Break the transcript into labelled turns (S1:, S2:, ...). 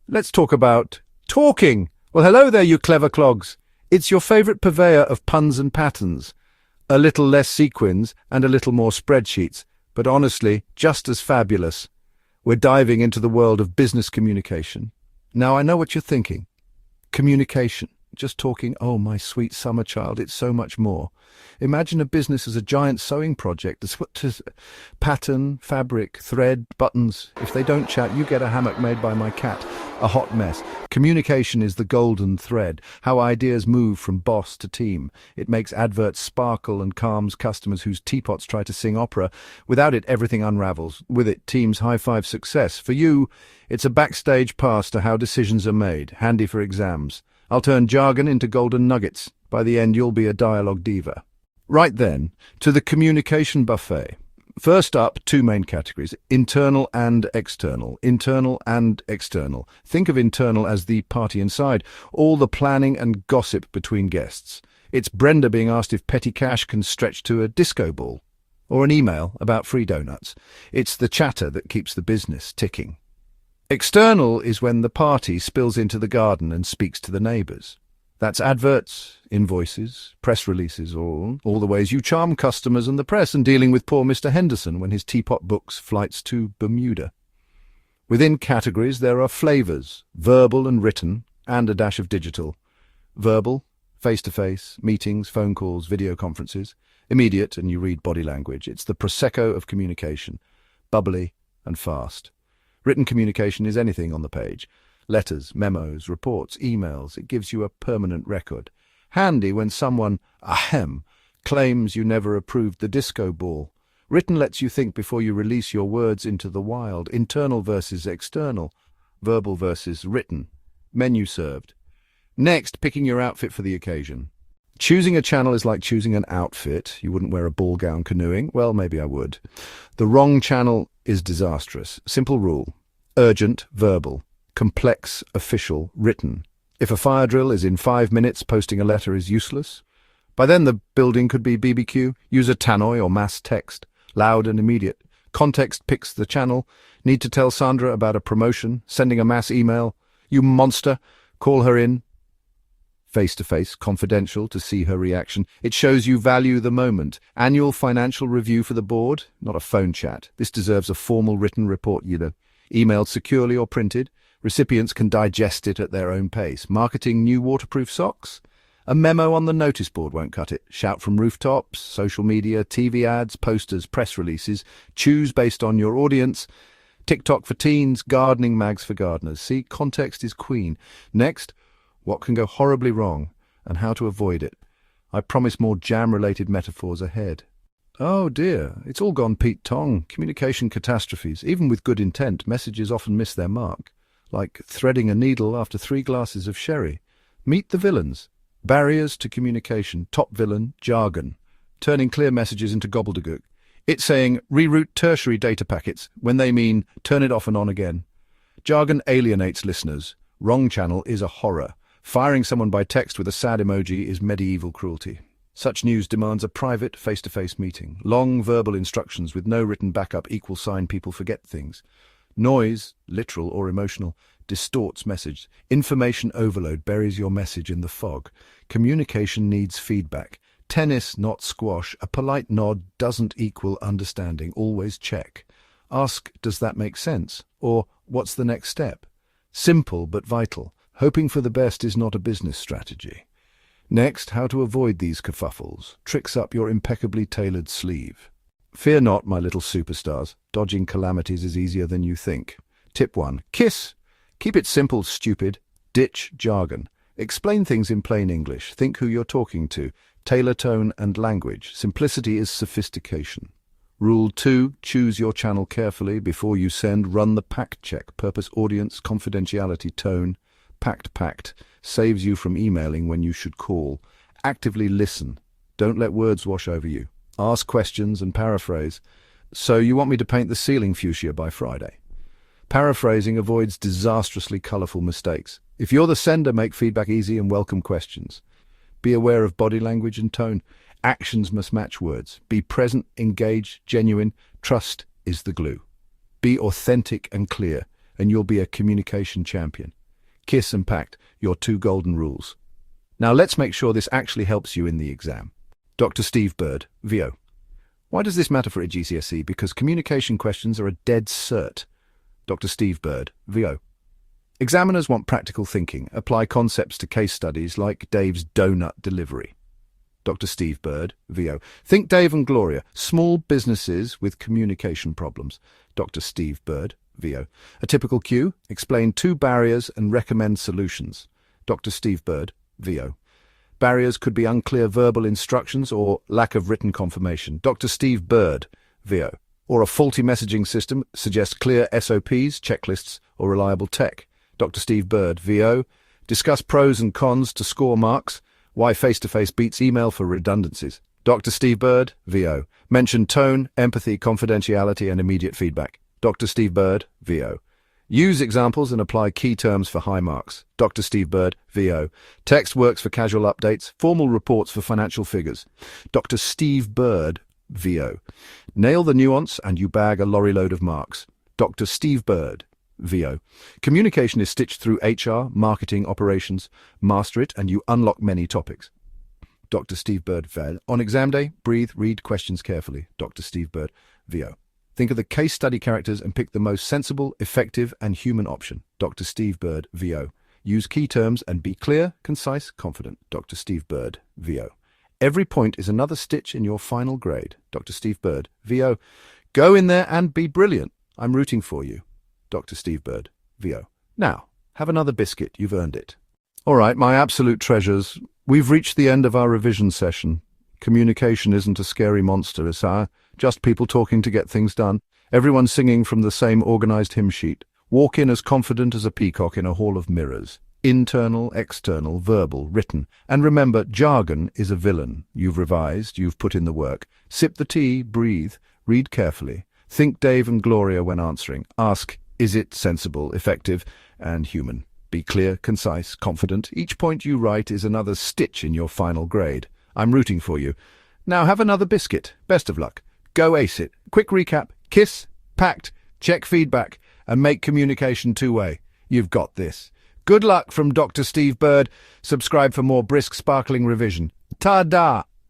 S1: Let's talk about talking. Well, hello there, you clever clogs. It's your favourite purveyor of puns and patterns. A little less sequins and a little more spreadsheets, but honestly, just as fabulous. We're diving into the world of business communication. Now, I know what you're thinking. Communication. Just talking, oh, my sweet summer child, it's so much more. Imagine a business as a giant sewing project. There's pattern, fabric, thread, buttons. If they don't chat, you get a hammock made by my cat. A hot mess. Communication is the golden thread, how ideas move from boss to team. It makes adverts sparkle and calms customers whose teapots try to sing opera. Without it, everything unravels. With it, teams high-five success. For you, it's a backstage pass to how decisions are made, handy for exams. I'll turn jargon into golden nuggets. By the end, you'll be a dialogue diva. Right then, to the communication buffet. First up, two main categories, internal and external. Internal and external. Think of internal as the party inside, all the planning and gossip between guests. It's Brenda being asked if petty cash can stretch to a disco ball, or an email about free donuts. It's the chatter that keeps the business ticking. External is when the party spills into the garden and speaks to the neighbours. That's adverts, invoices, press releases, all the ways you charm customers and the press, and dealing with poor Mr. Henderson when his teapot books flights to Bermuda. Within categories there are flavours, verbal and written, and a dash of digital. Verbal, face-to-face, meetings, phone calls, video conferences. Immediate, and you read body language. It's the Prosecco of communication, bubbly and fast. Written communication is anything on the page. Letters, memos, reports, emails. It gives you a permanent record. Handy when someone, claims you never approved the disco ball. Written lets you think before you release your words into the wild. Internal versus external. Verbal versus written. Menu served. Next, picking your outfit for the occasion. Choosing a channel is like choosing an outfit. You wouldn't wear a ball gown canoeing. Well, maybe I would. The wrong channel is disastrous. Simple rule. Urgent, verbal. Complex, official, written. If a fire drill is in 5 minutes, posting a letter is useless. By then the building could be BBQ. Use a tannoy or mass text. Loud and immediate. Context picks the channel. Need to tell Sandra about a promotion. Sending a mass email. You monster. Call her in. Face-to-face, confidential, to see her reaction. It shows you value the moment. Annual financial review for the board, not a phone chat. This deserves a formal written report, emailed securely or printed. Recipients can digest it at their own pace. Marketing new waterproof socks? A memo on the notice board won't cut it. Shout from rooftops, social media, TV ads, posters, press releases. Choose based on your audience. TikTok for teens, gardening mags for gardeners. See, context is queen. Next, what can go horribly wrong and how to avoid it. I promise more jam-related metaphors ahead. Oh dear, it's all gone Pete Tong. Communication catastrophes. Even with good intent, messages often miss their mark. Like threading a needle after 3 glasses of sherry. Meet the villains. Barriers to communication. Top villain, jargon. Turning clear messages into gobbledygook. It's saying reroute tertiary data packets when they mean turn it off and on again. Jargon alienates listeners. Wrong channel is a horror. Firing someone by text with a sad emoji is medieval cruelty. Such news demands a private, face-to-face meeting. Long verbal instructions with no written backup equal sign people forget things. Noise, literal or emotional, distorts message. Information overload buries your message in the fog. Communication needs feedback. Tennis, not squash. A polite nod doesn't equal understanding. Always check. Ask, does that make sense? Or, what's the next step? Simple but vital. Hoping for the best is not a business strategy. Next, how to avoid these kerfuffles. Tricks up your impeccably tailored sleeve. Fear not, my little superstars. Dodging calamities is easier than you think. Tip 1. Kiss. Keep it simple, stupid. Ditch jargon. Explain things in plain English. Think who you're talking to. Tailor tone and language. Simplicity is sophistication. Rule 2. Choose your channel carefully. Before you send, run the pact check. Purpose, audience, confidentiality, tone. Pact saves you from emailing when you should call. Actively listen. Don't let words wash over you. Ask questions and paraphrase. So you want me to paint the ceiling fuchsia by Friday? Paraphrasing avoids disastrously colourful mistakes. If you're the sender, make feedback easy and welcome questions. Be aware of body language and tone. Actions must match words. Be present, engaged, genuine. Trust is the glue. Be authentic and clear. and you'll be a communication champion. Kiss and pact, your 2 golden rules. Now let's make sure this actually helps you in the exam. Dr. Steve Bird, VO. Why does this matter for IGCSE? Because communication questions are a dead cert. Dr. Steve Bird, VO. Examiners want practical thinking. Apply concepts to case studies like Dave's donut delivery. Dr. Steve Bird, VO. Think Dave and Gloria, small businesses with communication problems. Dr. Steve Bird, VO. A typical cue, explain 2 barriers and recommend solutions. Dr. Steve Bird, VO. Barriers could be unclear verbal instructions or lack of written confirmation. Dr. Steve Bird, VO. Or a faulty messaging system, suggest clear SOPs, checklists, or reliable tech. Dr. Steve Bird, VO. Discuss pros and cons to score marks. Why face-to-face beats email for redundancies. Dr. Steve Bird, VO. Mention tone, empathy, confidentiality, and immediate feedback. Dr. Steve Bird, VO. Use examples and apply key terms for high marks. Dr. Steve Bird, VO. Text works for casual updates, formal reports for financial figures. Dr. Steve Bird, VO. Nail the nuance and you bag a lorry load of marks. Dr. Steve Bird, VO. Communication is stitched through HR, marketing, operations. Master it and you unlock many topics. Dr. Steve Bird, VO. On exam day, breathe, read questions carefully. Dr. Steve Bird, VO. Think of the case study characters and pick the most sensible, effective, and human option. Dr. Steve Bird, VO. Use key terms and be clear, concise, confident. Dr. Steve Bird, VO. Every point is another stitch in your final grade. Dr. Steve Bird, VO. Go in there and be brilliant. I'm rooting for you. Dr. Steve Bird, VO. Now, have another biscuit. You've earned it. All right, my absolute treasures. We've reached the end of our revision session. Communication isn't a scary monster, is it? Just people talking to get things done. Everyone singing from the same organized hymn sheet. Walk in as confident as a peacock in a hall of mirrors. Internal, external, verbal, written. And remember, jargon is a villain. You've revised, you've put in the work. Sip the tea, breathe, read carefully. Think Dave and Gloria when answering. Ask, is it sensible, effective, and human? Be clear, concise, confident. Each point you write is another stitch in your final grade. I'm rooting for you. Now have another biscuit. Best of luck. Go ace it. Quick recap. Kiss, pact, check feedback, and make communication 2-way. You've got this. Good luck from Dr. Steve Bird. Subscribe for more brisk, sparkling revision. Ta-da!